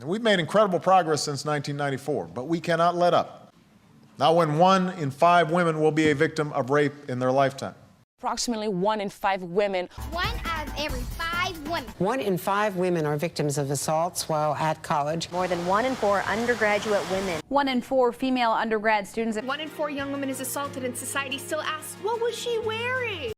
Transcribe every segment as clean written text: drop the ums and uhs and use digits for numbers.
We've made incredible progress since 1994, but we cannot let up. Not when 1 in 5 women will be a victim of rape in their lifetime. Approximately 1 in 5 women. 1 out of every 5 women. 1 in 5 women are victims of assaults while at college. More than 1 in 4 undergraduate women. 1 in 4 female undergrad students. 1 in 4 young women is assaulted, and society still asks, what was she wearing?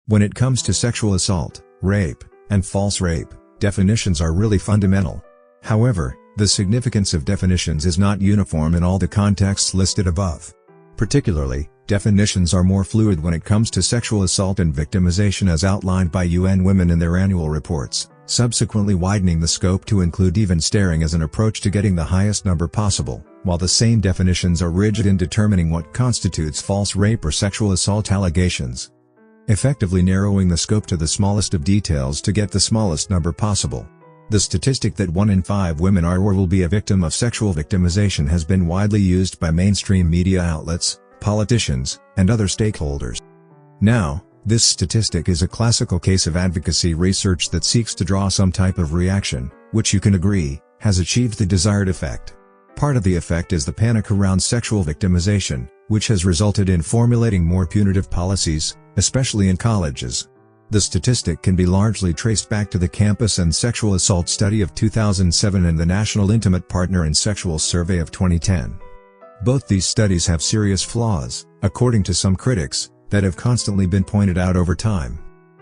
When it comes to sexual assault, rape, and false rape, definitions are really fundamental. However, the significance of definitions is not uniform in all the contexts listed above. Particularly, definitions are more fluid when it comes to sexual assault and victimization as outlined by UN Women in their annual reports, subsequently widening the scope to include even staring as an approach to getting the highest number possible, while the same definitions are rigid in determining what constitutes false rape or sexual assault allegations, effectively narrowing the scope to the smallest of details to get the smallest number possible. The statistic that 1 in 5 women are or will be a victim of sexual victimization has been widely used by mainstream media outlets, politicians, and other stakeholders. Now, this statistic is a classical case of advocacy research that seeks to draw some type of reaction, which you can agree, has achieved the desired effect. Part of the effect is the panic around sexual victimization, which has resulted in formulating more punitive policies, especially in colleges. The statistic can be largely traced back to the Campus and Sexual Assault Study of 2007 and the National Intimate Partner in Sexual Survey of 2010. Both these studies have serious flaws, according to some critics, that have constantly been pointed out over time.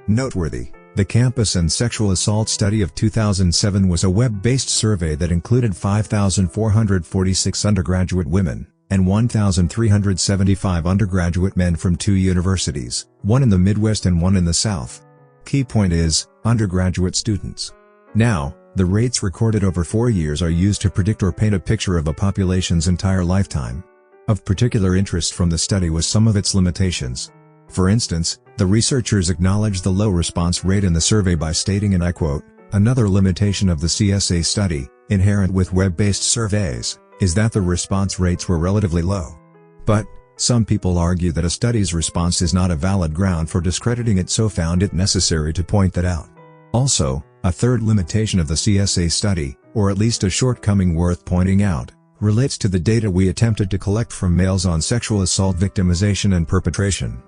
Noteworthy, the Campus and Sexual Assault Study of 2007 was a web-based survey that included 5,446 undergraduate women and 1,375 undergraduate men from 2 universities, one in the Midwest and one in the South. Key point is, undergraduate students. Now, the rates recorded over 4 years are used to predict or paint a picture of a population's entire lifetime. Of particular interest from the study was some of its limitations. For instance, the researchers acknowledged the low response rate in the survey by stating, and I quote, "Another limitation of the CSA study, inherent with web-based surveys, is that the response rates were relatively low." But, some people argue that a study's response is not a valid ground for discrediting it, so found it necessary to point that out. Also, a third limitation of the CSA study, or at least a shortcoming worth pointing out, relates to the data we attempted to collect from males on sexual assault victimization and perpetration.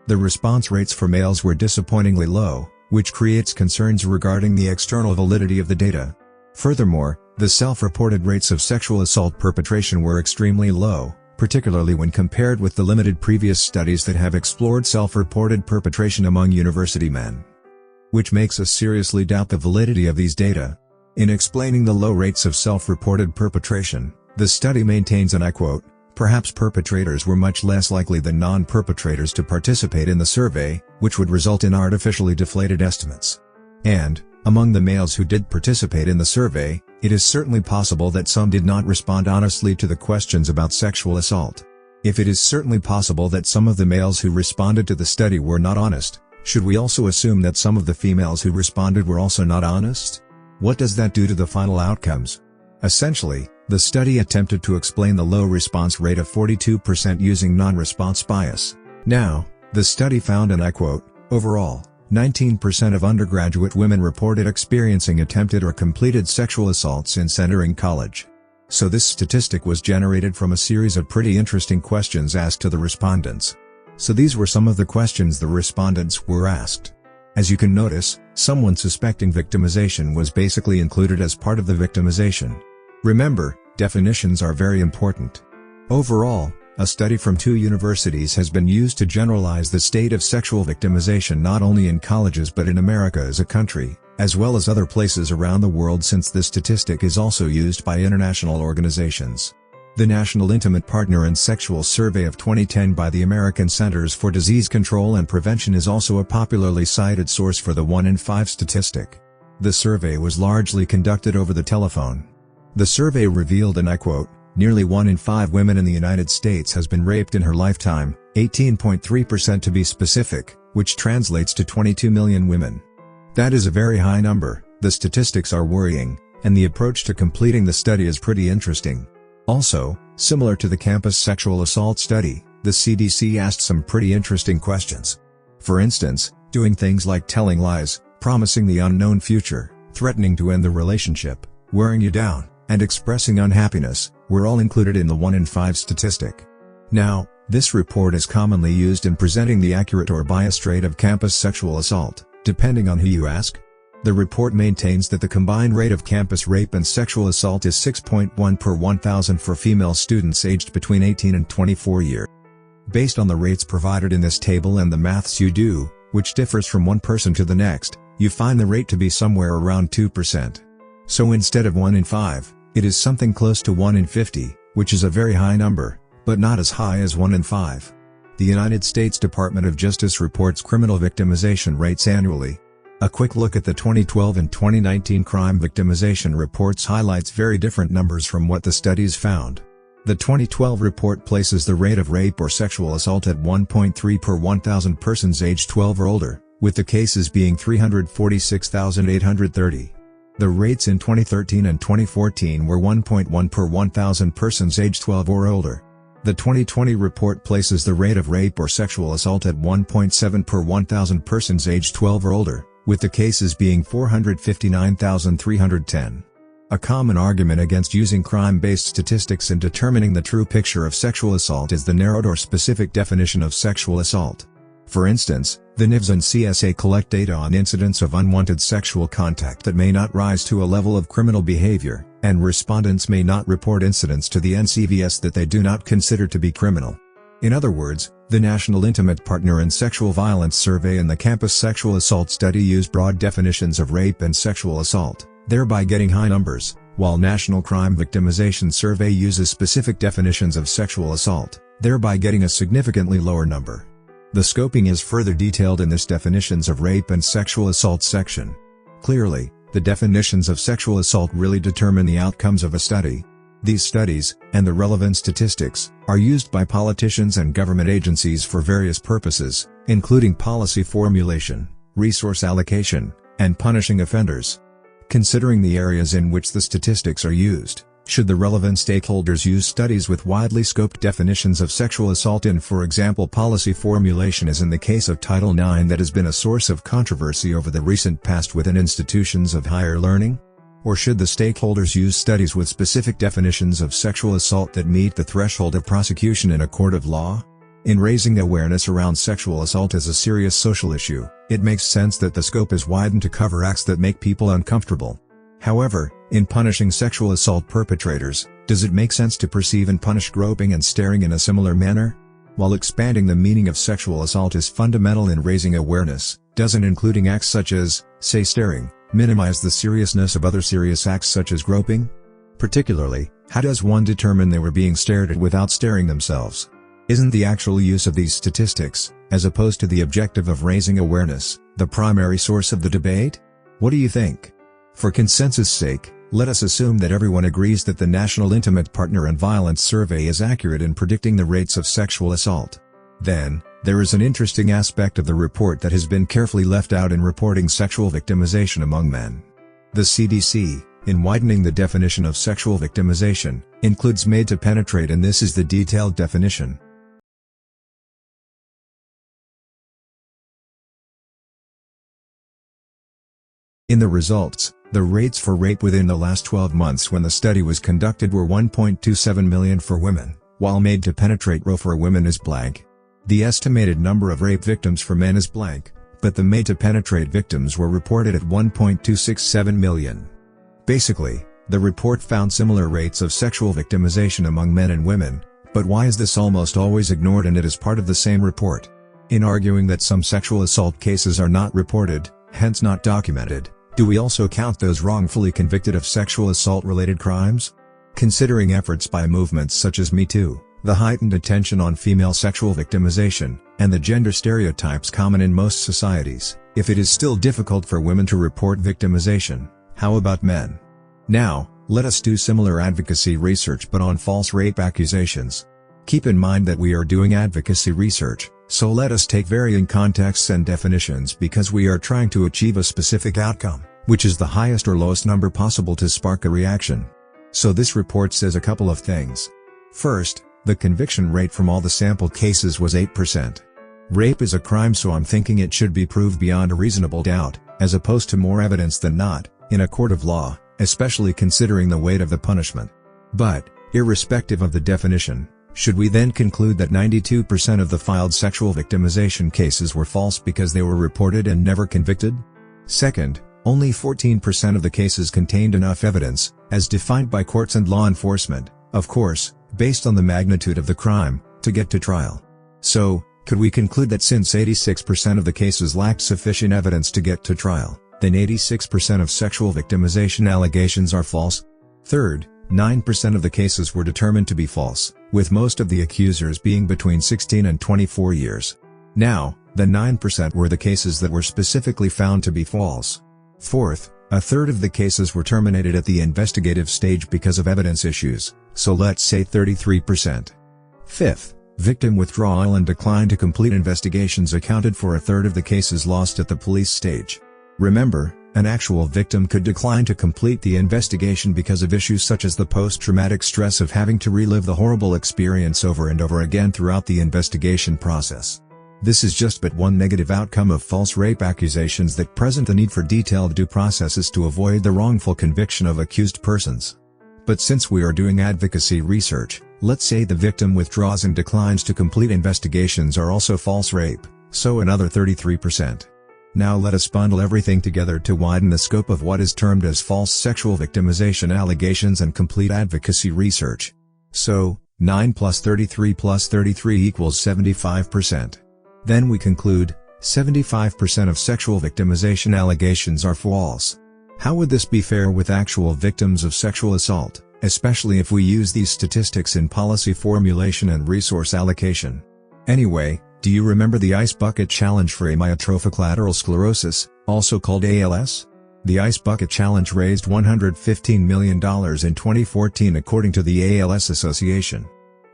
The response rates for males were disappointingly low, which creates concerns regarding the external validity of the data. Furthermore, the self-reported rates of sexual assault perpetration were extremely low, particularly when compared with the limited previous studies that have explored self-reported perpetration among university men, which makes us seriously doubt the validity of these data. In explaining the low rates of self-reported perpetration, the study maintains, and I quote, "Perhaps perpetrators were much less likely than non-perpetrators to participate in the survey, which would result in artificially deflated estimates. And, among the males who did participate in the survey, it is certainly possible that some did not respond honestly to the questions about sexual assault. If it is certainly possible that some of the males who responded to the study were not honest, should we also assume that some of the females who responded were also not honest? What does that do to the final outcomes?" Essentially, the study attempted to explain the low response rate of 42% using non-response bias. Now, the study found, and I quote, "Overall, 19% of undergraduate women reported experiencing attempted or completed sexual assault since entering college." So this statistic was generated from a series of pretty interesting questions asked to the respondents. So these were some of the questions the respondents were asked. As you can notice, someone suspecting victimization was basically included as part of the victimization. Remember, definitions are very important. Overall, a study from 2 universities has been used to generalize the state of sexual victimization not only in colleges but in America as a country, as well as other places around the world, since this statistic is also used by international organizations. The National Intimate Partner in Sexual Survey of 2010 by the American Centers for Disease Control and Prevention is also a popularly cited source for the 1 in 5 statistic. The survey was largely conducted over the telephone. The survey revealed, and I quote, "Nearly 1 in 5 women in the United States has been raped in her lifetime, 18.3% to be specific, which translates to 22 million women. That is a very high number. The statistics are worrying, and the approach to completing the study is pretty interesting." Also, similar to the Campus Sexual Assault Study, the CDC asked some pretty interesting questions. For instance, doing things like telling lies, promising the unknown future, threatening to end the relationship, wearing you down, and expressing unhappiness, were all included in the 1 in 5 statistic. Now, this report is commonly used in presenting the accurate or biased rate of campus sexual assault, depending on who you ask. The report maintains that the combined rate of campus rape and sexual assault is 6.1 per 1,000 for female students aged between 18 and 24 years. Based on the rates provided in this table and the maths you do, which differs from one person to the next, you find the rate to be somewhere around 2%. So instead of 1 in 5, it is something close to 1 in 50, which is a very high number, but not as high as 1 in 5. The United States Department of Justice reports criminal victimization rates annually. A quick look at the 2012 and 2019 crime victimization reports highlights very different numbers from what the studies found. The 2012 report places the rate of rape or sexual assault at 1.3 per 1,000 persons aged 12 or older, with the cases being 346,830. The rates in 2013 and 2014 were 1.1 per 1,000 persons aged 12 or older. The 2020 report places the rate of rape or sexual assault at 1.7 per 1,000 persons aged 12 or older, with the cases being 459,310. A common argument against using crime-based statistics in determining the true picture of sexual assault is the narrowed or specific definition of sexual assault. For instance, the NIVS and CSA collect data on incidents of unwanted sexual contact that may not rise to a level of criminal behavior, and respondents may not report incidents to the NCVS that they do not consider to be criminal. In other words, the National Intimate Partner and Sexual Violence Survey and the Campus Sexual Assault Study use broad definitions of rape and sexual assault, thereby getting high numbers, while National Crime Victimization Survey uses specific definitions of sexual assault, thereby getting a significantly lower number. The scoping is further detailed in this definitions of rape and sexual assault section. Clearly, the definitions of sexual assault really determine the outcomes of a study. These studies, and the relevant statistics, are used by politicians and government agencies for various purposes, including policy formulation, resource allocation, and punishing offenders. Considering the areas in which the statistics are used, should the relevant stakeholders use studies with widely scoped definitions of sexual assault in, for example, policy formulation as in the case of Title IX that has been a source of controversy over the recent past within institutions of higher learning? Or should the stakeholders use studies with specific definitions of sexual assault that meet the threshold of prosecution in a court of law? In raising awareness around sexual assault as a serious social issue, it makes sense that the scope is widened to cover acts that make people uncomfortable. However, in punishing sexual assault perpetrators, does it make sense to perceive and punish groping and staring in a similar manner? While expanding the meaning of sexual assault is fundamental in raising awareness, doesn't including acts such as, say, staring, minimize the seriousness of other serious acts such as groping? Particularly, how does one determine they were being stared at without staring themselves? Isn't the actual use of these statistics, as opposed to the objective of raising awareness, the primary source of the debate? What do you think? For consensus' sake, let us assume that everyone agrees that the National Intimate Partner and Violence Survey is accurate in predicting the rates of sexual assault. Then, there is an interesting aspect of the report that has been carefully left out in reporting sexual victimization among men. The CDC, in widening the definition of sexual victimization, includes made to penetrate, and this is the detailed definition. In the results, the rates for rape within the last 12 months when the study was conducted were 1.27 million for women, while made to penetrate RO for women is blank. The estimated number of rape victims for men is blank, but the made to penetrate victims were reported at 1.267 million. Basically, the report found similar rates of sexual victimization among men and women, but why is this almost always ignored and it is part of the same report? In arguing that some sexual assault cases are not reported, hence not documented, do we also count those wrongfully convicted of sexual assault-related crimes? Considering efforts by movements such as Me Too, the heightened attention on female sexual victimization, and the gender stereotypes common in most societies, if it is still difficult for women to report victimization, how about men? Now, let us do similar advocacy research but on false rape accusations. Keep in mind that we are doing advocacy research, so let us take varying contexts and definitions because we are trying to achieve a specific outcome, which is the highest or lowest number possible to spark a reaction. So this report says a couple of things. First, the conviction rate from all the sample cases was 8%. Rape is a crime, so I'm thinking it should be proved beyond a reasonable doubt, as opposed to more evidence than not, in a court of law, especially considering the weight of the punishment. But, irrespective of the definition, should we then conclude that 92% of the filed sexual victimization cases were false because they were reported and never convicted? Second, only 14% of the cases contained enough evidence, as defined by courts and law enforcement, of course, based on the magnitude of the crime, to get to trial. So, could we conclude that since 86% of the cases lacked sufficient evidence to get to trial, then 86% of sexual victimization allegations are false? Third, 9% of the cases were determined to be false, with most of the accusers being between 16 and 24 years. Now, the 9% were the cases that were specifically found to be false. Fourth, a third of the cases were terminated at the investigative stage because of evidence issues, so let's say 33%. Fifth, victim withdrawal and decline to complete investigations accounted for a third of the cases lost at the police stage. Remember, an actual victim could decline to complete the investigation because of issues such as the post-traumatic stress of having to relive the horrible experience over and over again throughout the investigation process. This is just but one negative outcome of false rape accusations that present the need for detailed due processes to avoid the wrongful conviction of accused persons. But since we are doing advocacy research, let's say the victim withdraws and declines to complete investigations are also false rape, so another 33%. Now let us bundle everything together to widen the scope of what is termed as false sexual victimization allegations and complete advocacy research. So, 9 plus 33 equals 75%. Then we conclude, 75% of sexual victimization allegations are false. How would this be fair with actual victims of sexual assault, especially if we use these statistics in policy formulation and resource allocation? Anyway, do you remember the Ice Bucket Challenge for amyotrophic lateral sclerosis, also called ALS? The Ice Bucket Challenge raised $115 million in 2014 according to the ALS Association.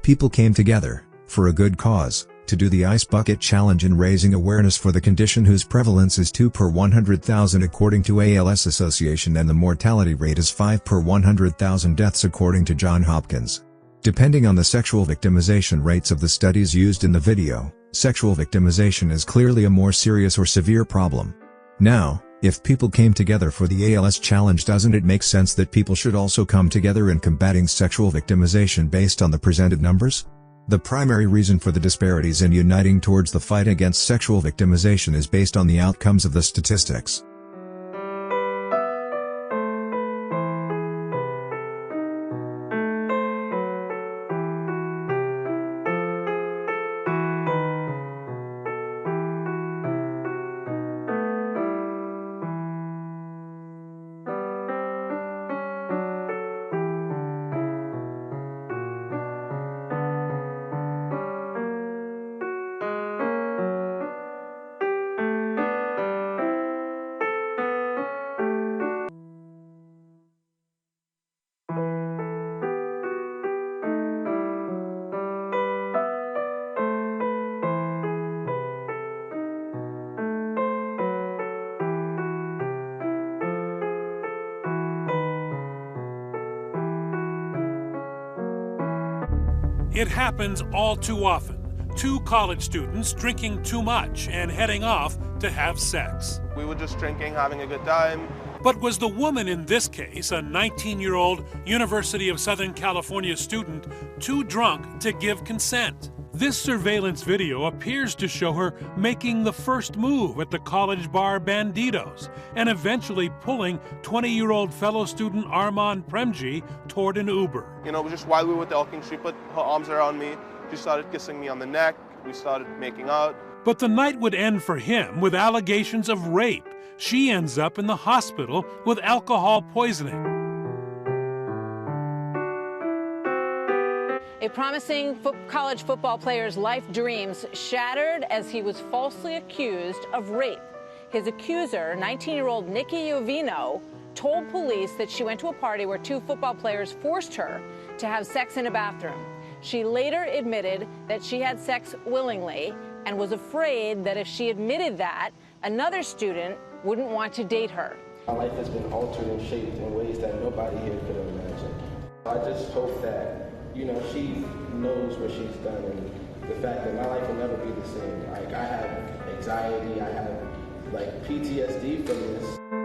People came together, for a good cause, to do the Ice Bucket Challenge in raising awareness for the condition whose prevalence is 2 per 100,000 according to ALS Association and the mortality rate is 5 per 100,000 deaths according to Johns Hopkins. Depending on the sexual victimization rates of the studies used in the video, sexual victimization is clearly a more serious or severe problem. Now, if people came together for the ALS challenge, doesn't it make sense that people should also come together in combating sexual victimization based on the presented numbers? The primary reason for the disparities in uniting towards the fight against sexual victimization is based on the outcomes of the statistics. It happens all too often. Two college students drinking too much and heading off to have sex. We were just drinking, having a good time. But was the woman in this case, a 19-year-old University of Southern California student, too drunk to give consent? This surveillance video appears to show her making the first move at the college bar Banditos and eventually pulling 20-year-old fellow student Armand Premji toward an Uber. You know, just while we were talking, she put her arms around me. She started kissing me on the neck. We started making out. But the night would end for him with allegations of rape. She ends up in the hospital with alcohol poisoning. A promising college football player's life dreams shattered as he was falsely accused of rape. His accuser, 19-year-old Nikki Iovino, told police that she went to a party where two football players forced her to have sex in a bathroom. She later admitted that she had sex willingly and was afraid that if she admitted that, another student wouldn't want to date her. My life has been altered and shaped in ways that nobody here could have imagined. I just hope that, you know, she knows what she's done and the fact that my life will never be the same. Like, I have anxiety, I have like PTSD from this.